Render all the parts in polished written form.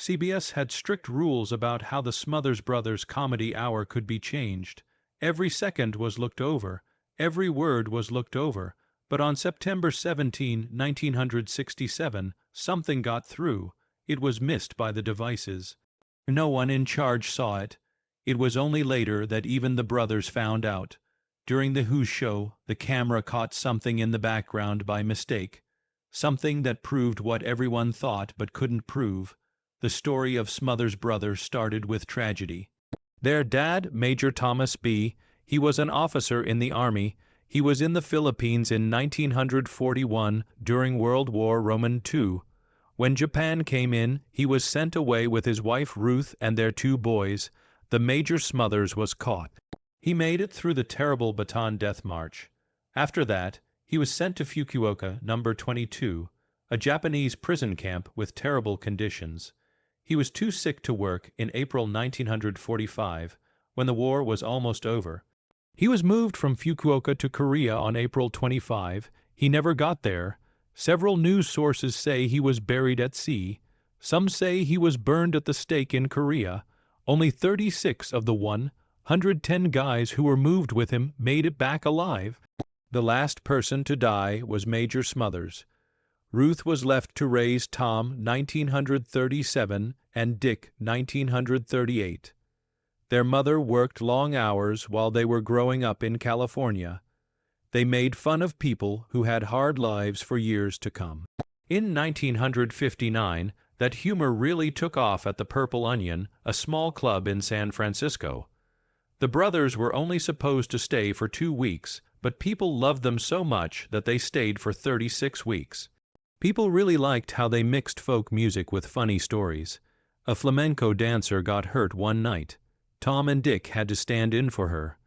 CBS had strict rules about how the Smothers Brothers comedy hour could be changed. Every second was looked over, every word was looked over, but on September 17, 1967, something got through. It was missed by the devices. No one in charge saw it. It was only later that even the brothers found out. During the Who show, the camera caught something in the background by mistake. Something that proved what everyone thought but couldn't prove. The story of Smothers Brothers started with tragedy. Their dad, Major Thomas B., he was an officer in the Army. He was in the Philippines in 1941 during World War II. When Japan came in, he was sent away with his wife Ruth and their 2 boys. The Major Smothers was caught. He made it through the terrible Bataan Death March. After that, he was sent to Fukuoka, number 22, a Japanese prison camp with terrible conditions. He was too sick to work in April 1945, when the war was almost over. He was moved from Fukuoka to Korea on April 25. He never got there. Several news sources say he was buried at sea. Some say he was burned at the stake in Korea. Only 36 of the 110 guys who were moved with him made it back alive. The last person to die was Major Smothers. Ruth was left to raise Tom, 1937, and Dick, 1938. Their mother worked long hours while they were growing up in California. They made fun of people who had hard lives for years to come. In 1959, that humor really took off at the Purple Onion, a small club in San Francisco. The brothers were only supposed to stay for 2 weeks, but people loved them so much that they stayed for 36 weeks. People really liked how they mixed folk music with funny stories. A flamenco dancer got hurt one night. Tom and Dick had to stand in for her.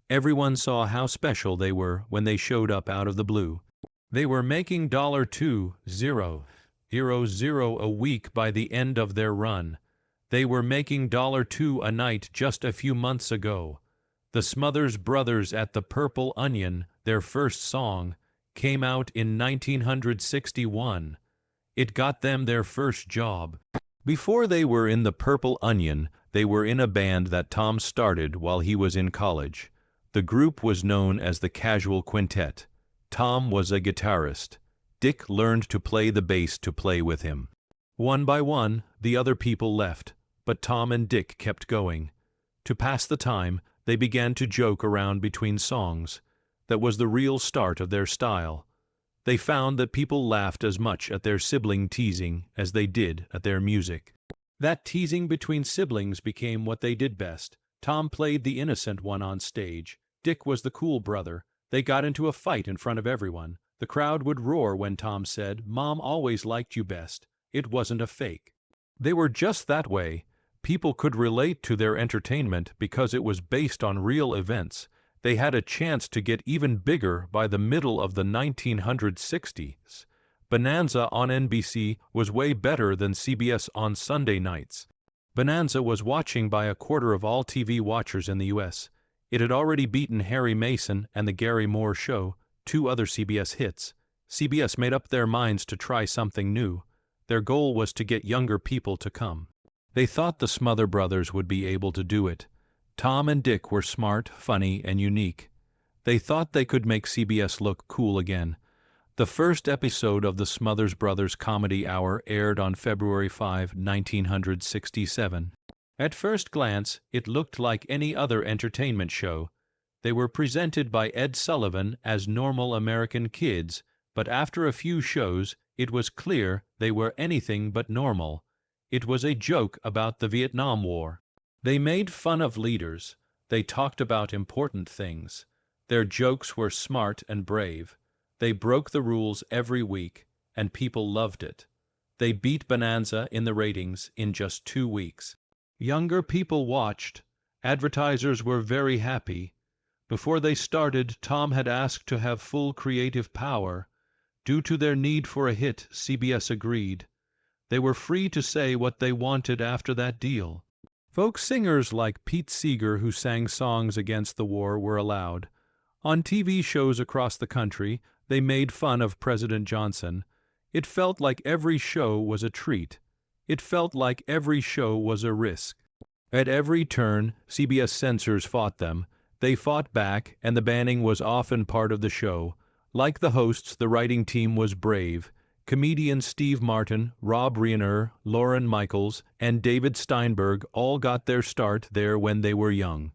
Everyone saw how special they were when they showed up out of the blue. They were making $2,000 a week by the end of their run. They were making $2 a night just a few months ago. The Smothers Brothers at the Purple Onion, their first song, came out in 1961. It got them their first job. Before they were in the Purple Onion, they were in a band that Tom started while he was in college. The group was known as the Casual Quintet. Tom was a guitarist. Dick learned to play the bass to play with him. One by one, the other people left, but Tom and Dick kept going. To pass the time, they began to joke around between songs. That was the real start of their style. They found that people laughed as much at their sibling teasing as they did at their music. That teasing between siblings became what they did best. Tom played the innocent one on stage. Dick was the cool brother. They got into a fight in front of everyone. The crowd would roar when Tom said, "Mom always liked you best." It wasn't a fake. They were just that way. People could relate to their entertainment because it was based on real events. They had a chance to get even bigger by the middle of the 1960s. Bonanza on NBC was way better than CBS on Sunday nights. Bonanza was watching by a quarter of all TV watchers in the U.S. It had already beaten Harry Mason and The Gary Moore Show, 2 other CBS hits. CBS made up their minds to try something new. Their goal was to get younger people to come. They thought the Smothers Brothers would be able to do it. Tom and Dick were smart, funny, and unique. They thought they could make CBS look cool again. The first episode of the Smothers Brothers Comedy Hour aired on February 5, 1967. At first glance, it looked like any other entertainment show. They were presented by Ed Sullivan as normal American kids, but after a few shows, it was clear they were anything but normal. It was a joke about the Vietnam War. They made fun of leaders. They talked about important things. Their jokes were smart and brave. They broke the rules every week, and people loved it. They beat Bonanza in the ratings in just 2 weeks. Younger people watched. Advertisers were very happy. Before they started, Tom had asked to have full creative power. Due to their need for a hit, CBS agreed. They were free to say what they wanted after that deal. Folk singers like Pete Seeger, who sang songs against the war, were allowed. On TV shows across the country, they made fun of President Johnson. It felt like every show was a treat. It felt like every show was a risk. At every turn, CBS censors fought them. They fought back, and the banning was often part of the show. Like the hosts, the writing team was brave. Comedians Steve Martin, Rob Reiner, Lauren Michaels, and David Steinberg all got their start there when they were young.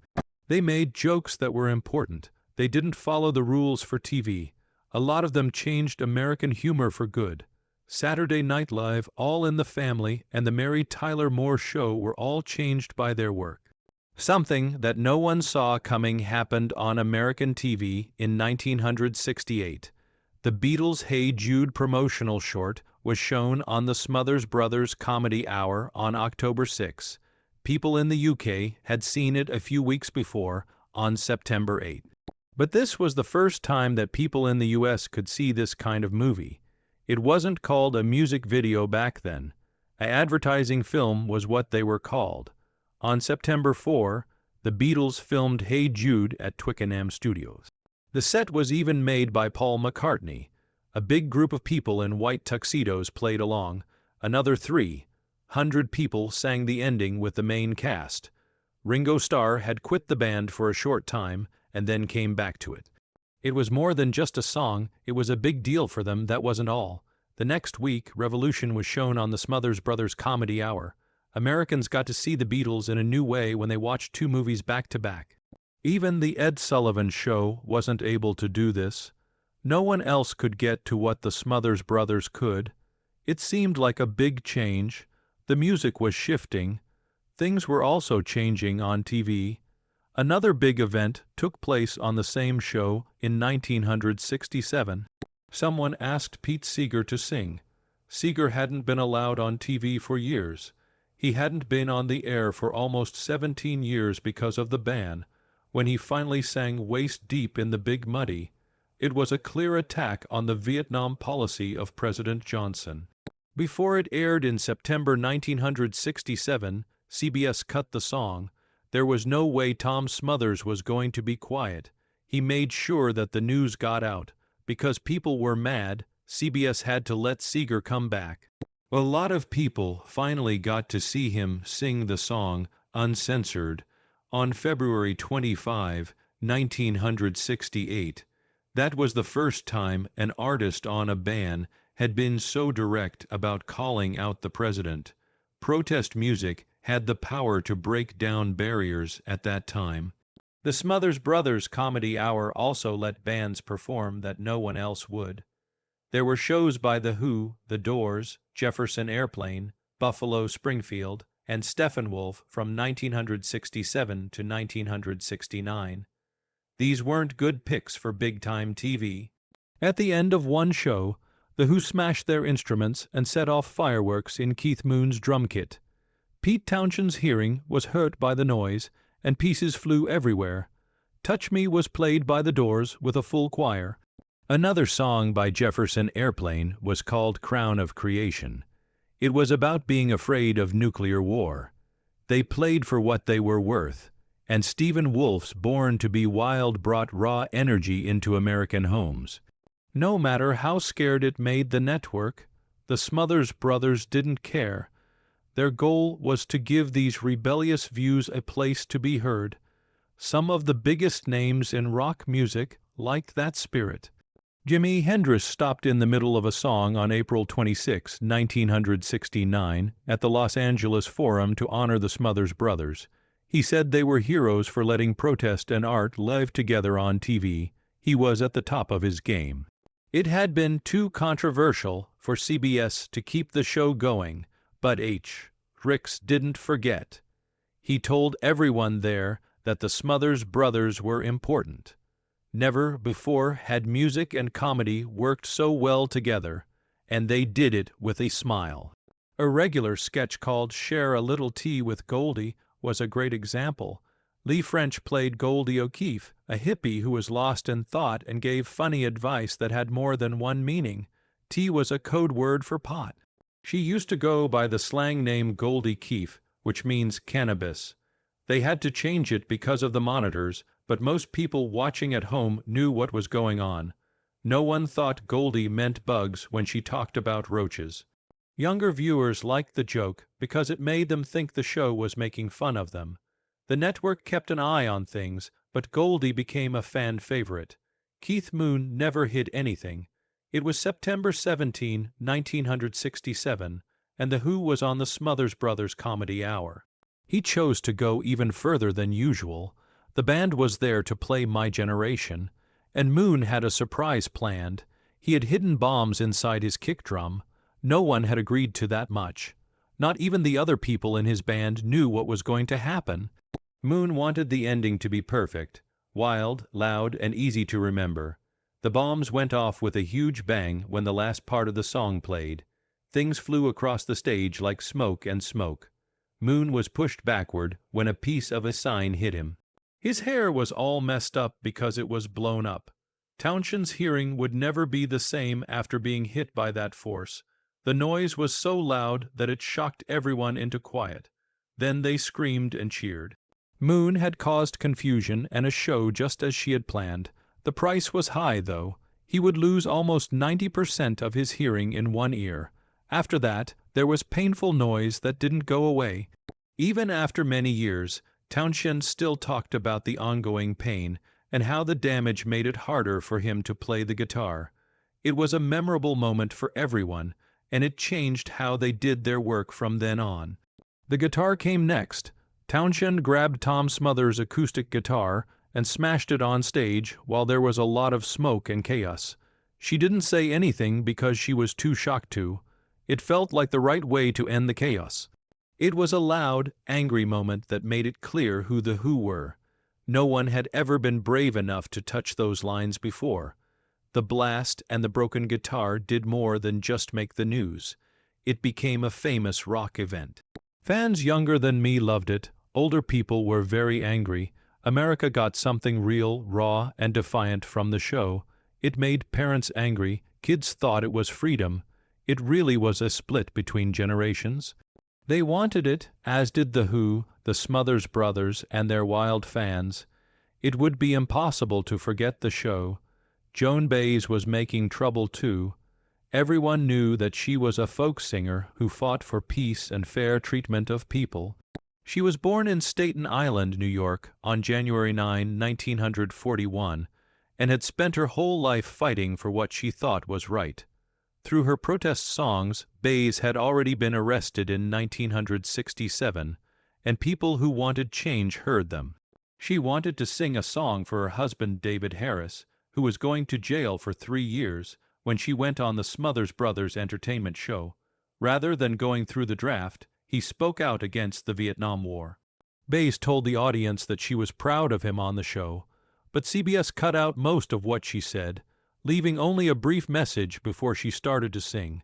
They made jokes that were important. They didn't follow the rules for TV. A lot of them changed American humor for good. Saturday Night Live, All in the Family, and The Mary Tyler Moore Show were all changed by their work. Something that no one saw coming happened on American TV in 1968. The Beatles' Hey Jude promotional short was shown on the Smothers Brothers Comedy Hour on October 6. People in the UK had seen it a few weeks before, on September 8. But this was the first time that people in the US could see this kind of movie. It wasn't called a music video back then. An advertising film was what they were called. On September 4, the Beatles filmed Hey Jude at Twickenham Studios. The set was even made by Paul McCartney. A big group of people in white tuxedos played along. Another 300 people sang the ending with the main cast. Ringo Starr had quit the band for a short time and then came back to it. It was more than just a song, it was a big deal for them. That wasn't all. The next week, Revolution was shown on the Smothers Brothers Comedy Hour. Americans got to see the Beatles in a new way when they watched two movies back to back. Even the Ed Sullivan Show wasn't able to do this. No one else could get to what the Smothers Brothers could. It seemed like a big change. The music was shifting. Things were also changing on TV. Another big event took place on the same show in 1967. Someone asked Pete Seeger to sing. Seeger hadn't been allowed on TV for years. He hadn't been on the air for almost 17 years because of the ban. When he finally sang Waist Deep in the Big Muddy, it was a clear attack on the Vietnam policy of President Johnson. Before it aired in September 1967, CBS cut the song. There was no way Tom Smothers was going to be quiet. He made sure that the news got out. Because people were mad, CBS had to let Seeger come back. A lot of people finally got to see him sing the song uncensored on February 25, 1968. That was the first time an artist on a ban had been so direct about calling out the president. Protest music had the power to break down barriers at that time. The Smothers Brothers Comedy Hour also let bands perform that no one else would. There were shows by The Who, The Doors, Jefferson Airplane, Buffalo Springfield, and Steppenwolf from 1967 to 1969. These weren't good picks for big-time TV. At the end of one show, The Who smashed their instruments and set off fireworks in Keith Moon's drum kit. Pete Townshend's hearing was hurt by the noise, and pieces flew everywhere. Touch Me was played by The Doors with a full choir. Another song by Jefferson Airplane was called Crown of Creation. It was about being afraid of nuclear war. They played for what they were worth, and Stephen Wolf's Born to Be Wild brought raw energy into American homes. No matter how scared it made the network, the Smothers Brothers didn't care. Their goal was to give these rebellious views a place to be heard. Some of the biggest names in rock music liked that spirit. Jimi Hendrix stopped in the middle of a song on April 26, 1969, at the Los Angeles Forum to honor the Smothers Brothers. He said they were heroes for letting protest and art live together on TV. He was at the top of his game. It had been too controversial for CBS to keep the show going, but Rix didn't forget. He told everyone there that the Smothers Brothers were important. Never before had music and comedy worked so well together, and they did it with a smile. A regular sketch called Share a Little Tea with Goldie was a great example. Lee French played Goldie O'Keefe, a hippie who was lost in thought and gave funny advice that had more than one meaning. Tea was a code word for pot. She used to go by the slang name Goldie Keefe, which means cannabis. They had to change it because of the monitors, but most people watching at home knew what was going on. No one thought Goldie meant bugs when she talked about roaches. Younger viewers liked the joke because it made them think the show was making fun of them. The network kept an eye on things, but Goldie became a fan favorite. Keith Moon never hid anything. It was September 17, 1967, and The Who was on the Smothers Brothers Comedy Hour. He chose to go even further than usual. The band was there to play My Generation, and Moon had a surprise planned. He had hidden bombs inside his kick drum. No one had agreed to that much. Not even the other people in his band knew what was going to happen. Moon wanted the ending to be perfect, wild, loud, and easy to remember. The bombs went off with a huge bang when the last part of the song played. Things flew across the stage like smoke and smoke. Moon was pushed backward when a piece of a sign hit him. His hair was all messed up because it was blown up. Townshend's hearing would never be the same after being hit by that force. The noise was so loud that it shocked everyone into quiet. Then they screamed and cheered. Moon had caused confusion and a show just as she had planned. The price was high, though. He would lose almost 90% of his hearing in one ear. After that, there was painful noise that didn't go away. Even after many years, Townshend still talked about the ongoing pain and how the damage made it harder for him to play the guitar. It was a memorable moment for everyone, and it changed how they did their work from then on. The guitar came next. Townshend grabbed Tom Smothers' acoustic guitar and smashed it on stage while there was a lot of smoke and chaos. She didn't say anything because she was too shocked to. It felt like the right way to end the chaos. It was a loud, angry moment that made it clear who the Who were. No one had ever been brave enough to touch those lines before. The blast and the broken guitar did more than just make the news. It became a famous rock event. Fans younger than me loved it. Older people were very angry. America got something real, raw, and defiant from the show. It made parents angry. Kids thought it was freedom. It really was a split between generations. They wanted it, as did the Who, the Smothers Brothers, and their wild fans. It would be impossible to forget the show. Joan Baez was making trouble too. Everyone knew that she was a folk singer who fought for peace and fair treatment of people. She was born in Staten Island, New York, on January 9, 1941, and had spent her whole life fighting for what she thought was right. Through her protest songs, Baez had already been arrested in 1967, and people who wanted change heard them. She wanted to sing a song for her husband David Harris, who was going to jail for 3 years, when she went on the Smothers Brothers entertainment show. Rather than going through the draft, he spoke out against the Vietnam War. Baez told the audience that she was proud of him on the show, but CBS cut out most of what she said, leaving only a brief message before she started to sing.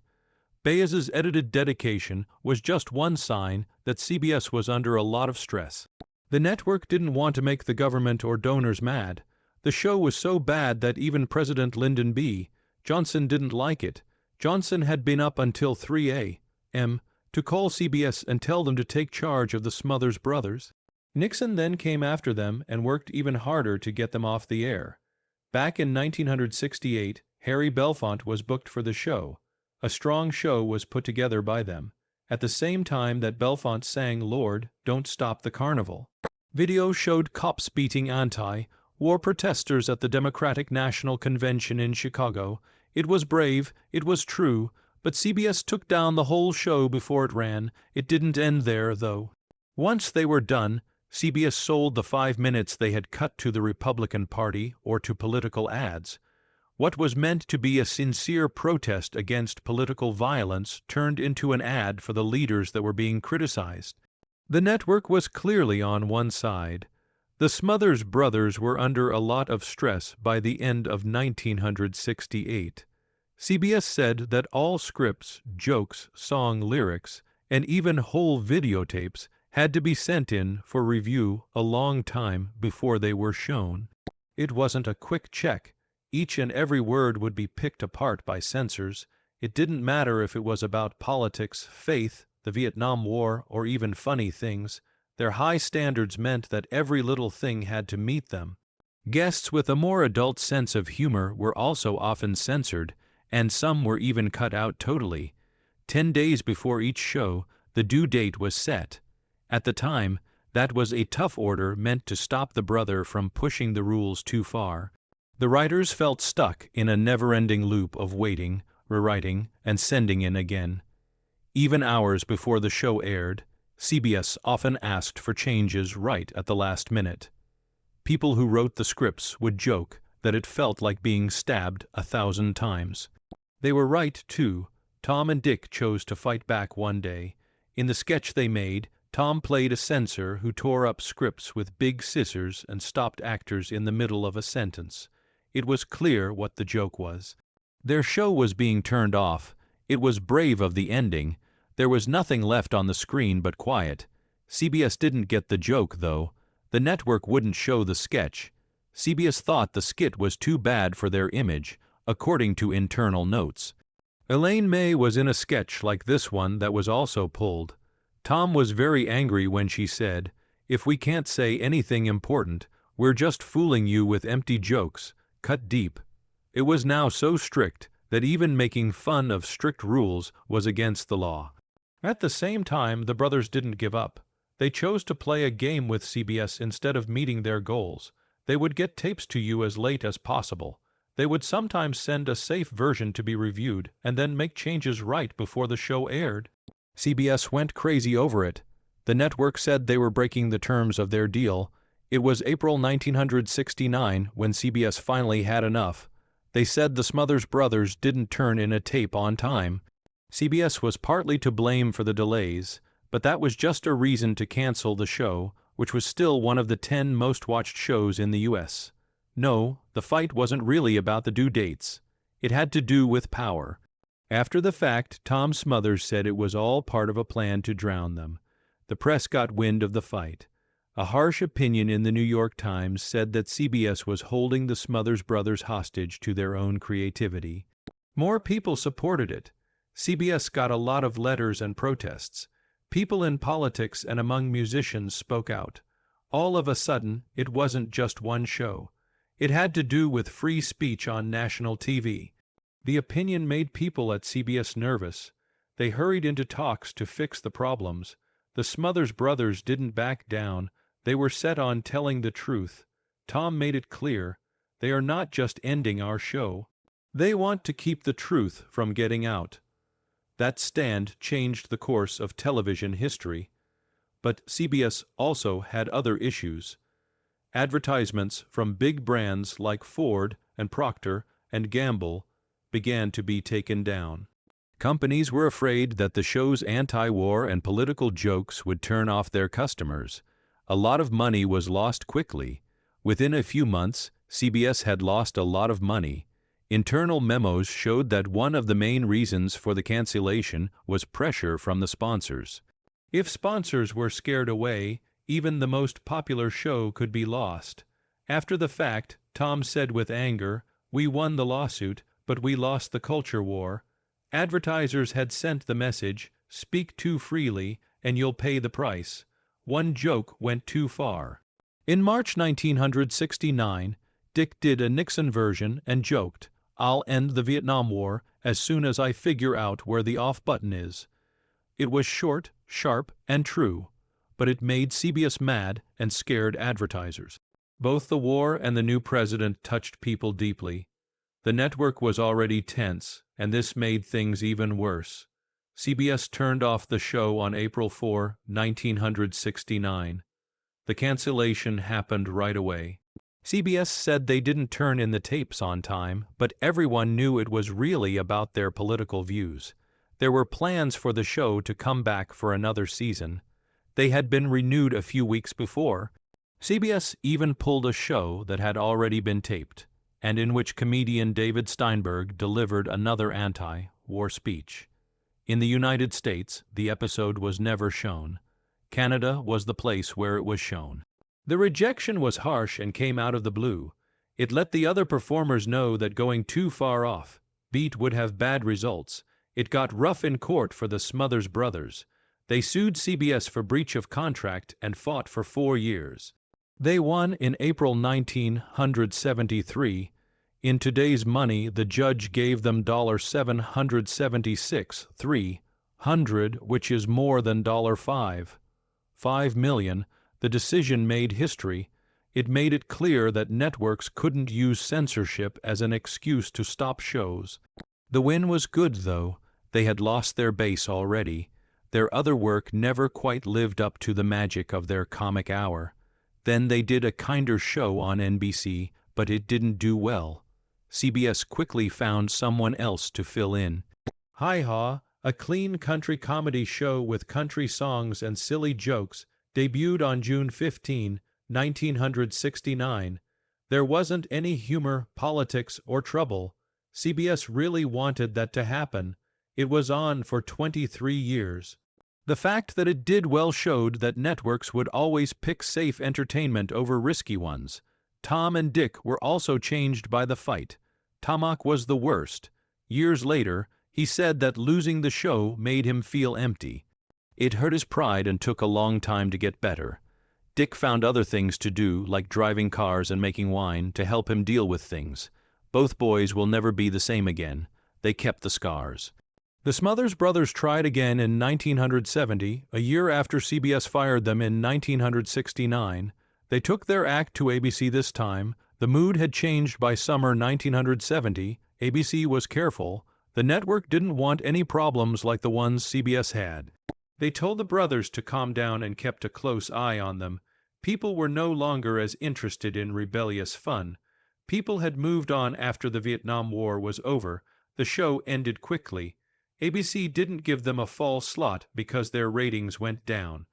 Baez's edited dedication was just one sign that CBS was under a lot of stress. The network didn't want to make the government or donors mad. The show was so bad that even President Lyndon B. Johnson didn't like it. Johnson had been up until 3 a.m. to call CBS and tell them to take charge of the Smothers Brothers. Nixon then came after them and worked even harder to get them off the air. Back in 1968, Harry Belafonte was booked for the show. A strong show was put together by them, at the same time that Belafonte sang Lord, Don't Stop the Carnival. Video showed cops beating anti-war protesters at the Democratic National Convention in Chicago. It was brave, it was true, but CBS took down the whole show before it ran. It didn't end there, though. Once they were done, CBS sold the 5 minutes they had cut to the Republican Party or to political ads. What was meant to be a sincere protest against political violence turned into an ad for the leaders that were being criticized. The network was clearly on one side. The Smothers Brothers were under a lot of stress by the end of 1968. CBS said that all scripts, jokes, song lyrics, and even whole videotapes had to be sent in for review a long time before they were shown. It wasn't a quick check. Each and every word would be picked apart by censors. It didn't matter if it was about politics, faith, the Vietnam War, or even funny things. Their high standards meant that every little thing had to meet them. Guests with a more adult sense of humor were also often censored, and some were even cut out totally. 10 days before each show, the due date was set. At the time, that was a tough order meant to stop the brother from pushing the rules too far. The writers felt stuck in a never-ending loop of waiting, rewriting, and sending in again. Even hours before the show aired, CBS often asked for changes right at the last minute. People who wrote the scripts would joke that it felt like being stabbed 1,000 times. They were right, too. Tom and Dick chose to fight back one day. In the sketch they made, Tom played a censor who tore up scripts with big scissors and stopped actors in the middle of a sentence. It was clear what the joke was. Their show was being turned off. It was brave of the ending. There was nothing left on the screen but quiet. CBS didn't get the joke, though. The network wouldn't show the sketch. CBS thought the skit was too bad for their image, according to internal notes. Elaine May was in a sketch like this one that was also pulled. Tom was very angry when she said, "If we can't say anything important, we're just fooling you with empty jokes, cut deep." It was now so strict that even making fun of strict rules was against the law. At the same time, the brothers didn't give up. They chose to play a game with CBS instead of meeting their goals. They would get tapes to you as late as possible. They would sometimes send a safe version to be reviewed and then make changes right before the show aired. CBS went crazy over it. The network said they were breaking the terms of their deal. It was April 1969 when CBS finally had enough. They said the Smothers Brothers didn't turn in a tape on time. CBS was partly to blame for the delays, but that was just a reason to cancel the show, which was still one of the 10 most-watched shows in the U.S. No, the fight wasn't really about the due dates. It had to do with power. After the fact, Tom Smothers said it was all part of a plan to drown them. The press got wind of the fight. A harsh opinion in the New York Times said that CBS was holding the Smothers Brothers hostage to their own creativity. More people supported it. CBS got a lot of letters and protests. People in politics and among musicians spoke out. All of a sudden, it wasn't just one show. It had to do with free speech on national TV. The opinion made people at CBS nervous. They hurried into talks to fix the problems. The Smothers Brothers didn't back down. They were set on telling the truth. Tom made it clear. They are not just ending our show. They want to keep the truth from getting out. That stand changed the course of television history. But CBS also had other issues. Advertisements from big brands like Ford and Procter and Gamble began to be taken down. Companies were afraid that the show's anti-war and political jokes would turn off their customers. A lot of money was lost quickly. Within a few months, CBS had lost a lot of money. Internal memos showed that one of the main reasons for the cancellation was pressure from the sponsors. If sponsors were scared away, even the most popular show could be lost. After the fact, Tom said with anger, "We won the lawsuit, but we lost the culture war. Advertisers had sent the message, speak too freely, and you'll pay the price." One joke went too far. In March 1969, Dick did a Nixon version and joked, "I'll end the Vietnam War as soon as I figure out where the off button is." It was short, sharp, and true, but it made CBS mad and scared advertisers. Both the war and the new president touched people deeply. The network was already tense, and this made things even worse. CBS turned off the show on April 4, 1969. The cancellation happened right away. CBS said they didn't turn in the tapes on time, but everyone knew it was really about their political views. There were plans for the show to come back for another season. They had been renewed a few weeks before. CBS even pulled a show that had already been taped, and in which comedian David Steinberg delivered another anti-war speech. In the United States, the episode was never shown. Canada was the place where it was shown. The rejection was harsh and came out of the blue. It let the other performers know that going too far off beat would have bad results. It got rough in court for the Smothers Brothers. They sued CBS for breach of contract and fought for 4 years. They won in April 1973. In today's money, the judge gave them $776.3 $100, which is more than $5 million. The decision made history. It made it clear that networks couldn't use censorship as an excuse to stop shows. The win was good, though. They had lost their base already. Their other work never quite lived up to the magic of their comic hour. Then they did a kinder show on NBC, but it didn't do well. CBS quickly found someone else to fill in. Hi-Ha, a clean country comedy show with country songs and silly jokes, debuted on June 15, 1969. There wasn't any humor, politics, or trouble. CBS really wanted that to happen. It was on for 23 years. The fact that it did well showed that networks would always pick safe entertainment over risky ones. Tom and Dick were also changed by the fight. Tomac was the worst. Years later, he said that losing the show made him feel empty. It hurt his pride and took a long time to get better. Dick found other things to do, like driving cars and making wine, to help him deal with things. Both boys will never be the same again. They kept the scars. The Smothers Brothers tried again in 1970, a year after CBS fired them in 1969. They took their act to ABC this time. The mood had changed by summer 1970. ABC was careful. The network didn't want any problems like the ones CBS had. They told the brothers to calm down and kept a close eye on them. People were no longer as interested in rebellious fun. People had moved on after the Vietnam War was over. The show ended quickly. ABC didn't give them a fall slot because their ratings went down.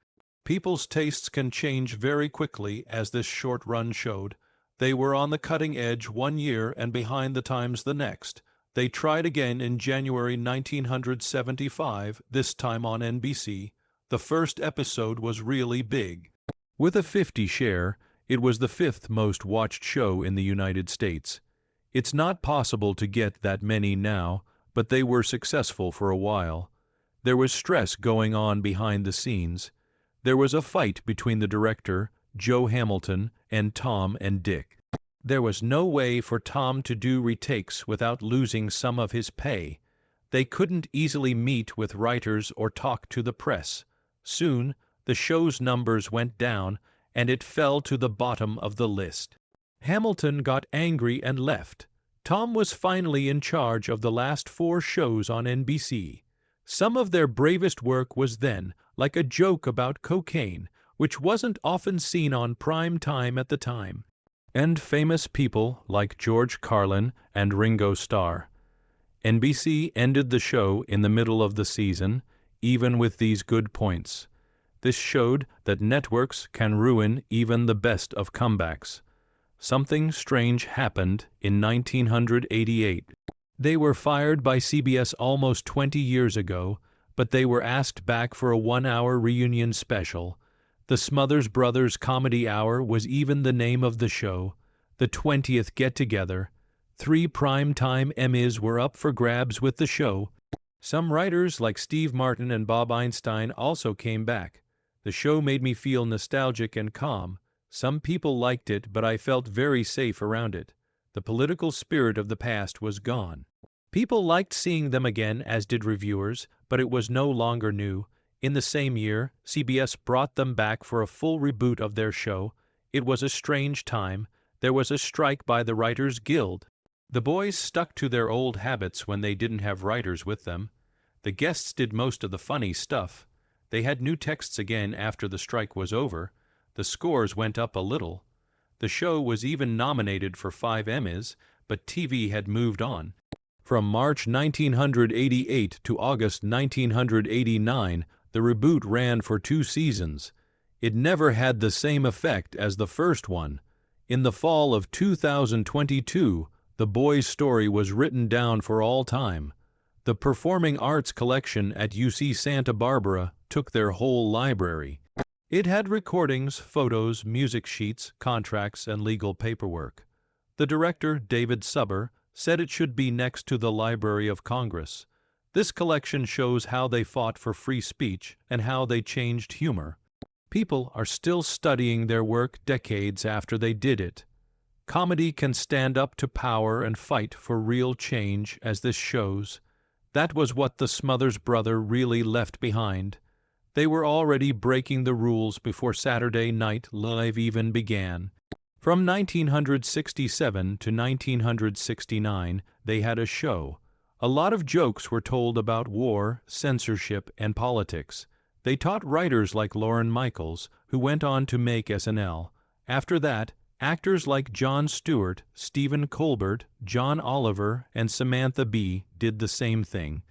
People's tastes can change very quickly, as this short run showed. They were on the cutting edge one year and behind the times the next. They tried again in January 1975, this time on NBC. The first episode was really big. With a 50 share, it was the 5th most watched show in the United States. It's not possible to get that many now, but they were successful for a while. There was stress going on behind the scenes. There was a fight between the director, Joe Hamilton, and Tom and Dick. There was no way for Tom to do retakes without losing some of his pay. They couldn't easily meet with writers or talk to the press. Soon, the show's numbers went down, and it fell to the bottom of the list. Hamilton got angry and left. Tom was finally in charge of the last 4 shows on NBC. Some of their bravest work was then, like a joke about cocaine, which wasn't often seen on prime time at the time, and famous people like George Carlin and Ringo Starr. NBC ended the show in the middle of the season, even with these good points. This showed that networks can ruin even the best of comebacks. Something strange happened in 1988. They were fired by CBS almost 20 years ago, but they were asked back for a 1-hour reunion special. The Smothers Brothers Comedy Hour was even the name of the show, the 20th get-together. 3 primetime Emmys were up for grabs with the show. Some writers like Steve Martin and Bob Einstein also came back. The show made me feel nostalgic and calm. Some people liked it, but I felt very safe around it. The political spirit of the past was gone. People liked seeing them again, as did reviewers, but it was no longer new. In the same year, CBS brought them back for a full reboot of their show. It was a strange time. There was a strike by the Writers Guild. The boys stuck to their old habits when they didn't have writers with them. The guests did most of the funny stuff. They had new texts again after the strike was over. The scores went up a little. The show was even nominated for 5 Emmys, but TV had moved on. From March 1988 to August 1989, the reboot ran for 2 seasons. It never had the same effect as the first one. In the fall of 2022, the boys' story was written down for all time. The Performing Arts Collection at UC Santa Barbara took their whole library. It had recordings, photos, music sheets, contracts, and legal paperwork. The director, David Suber, said it should be next to the Library of Congress. This collection shows how they fought for free speech and how they changed humor. People are still studying their work decades after they did it. Comedy can stand up to power and fight for real change, as this shows. That was what the Smothers Brothers really left behind. They were already breaking the rules before Saturday Night Live even began. From 1967 to 1969, they had a show. A lot of jokes were told about war, censorship, and politics. They taught writers like Lorne Michaels, who went on to make SNL. After that, actors like Jon Stewart, Stephen Colbert, John Oliver, and Samantha Bee did the same thing.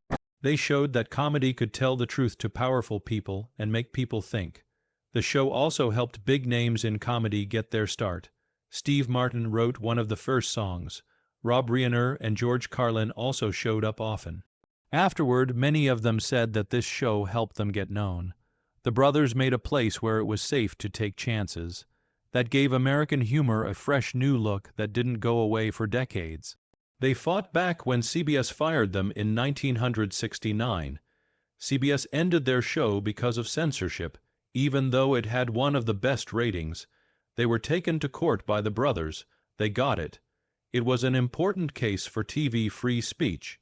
They showed that comedy could tell the truth to powerful people and make people think. The show also helped big names in comedy get their start. Steve Martin wrote one of the first songs. Rob Reiner and George Carlin also showed up often. Afterward, many of them said that this show helped them get known. The brothers made a place where it was safe to take chances. That gave American humor a fresh new look that didn't go away for decades. They fought back when CBS fired them in 1969. CBS ended their show because of censorship, even though it had one of the best ratings. They were taken to court by the brothers. They got it. It was an important case for TV free speech.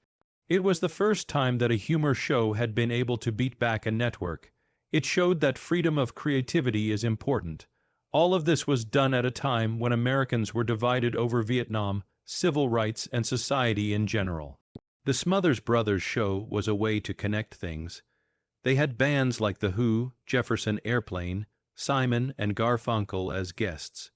It was the first time that a humor show had been able to beat back a network. It showed that freedom of creativity is important. All of this was done at a time when Americans were divided over Vietnam, civil rights, and society in general. The Smothers Brothers show was a way to connect things. They had bands like The Who, Jefferson Airplane, Simon, and Garfunkel as guests.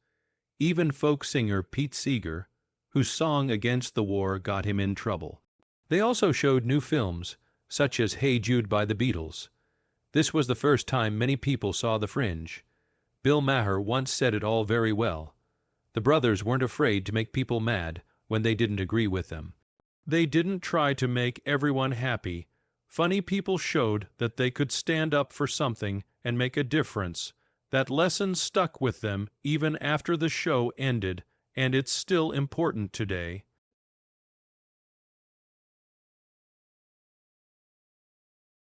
Even folk singer Pete Seeger, whose song Against the War got him in trouble. They also showed new films, such as Hey Jude by the Beatles. This was the first time many people saw The Fringe. Bill Maher once said it all very well. The brothers weren't afraid to make people mad when they didn't agree with them. They didn't try to make everyone happy. Funny people showed that they could stand up for something and make a difference. That lesson stuck with them even after the show ended, and it's still important today.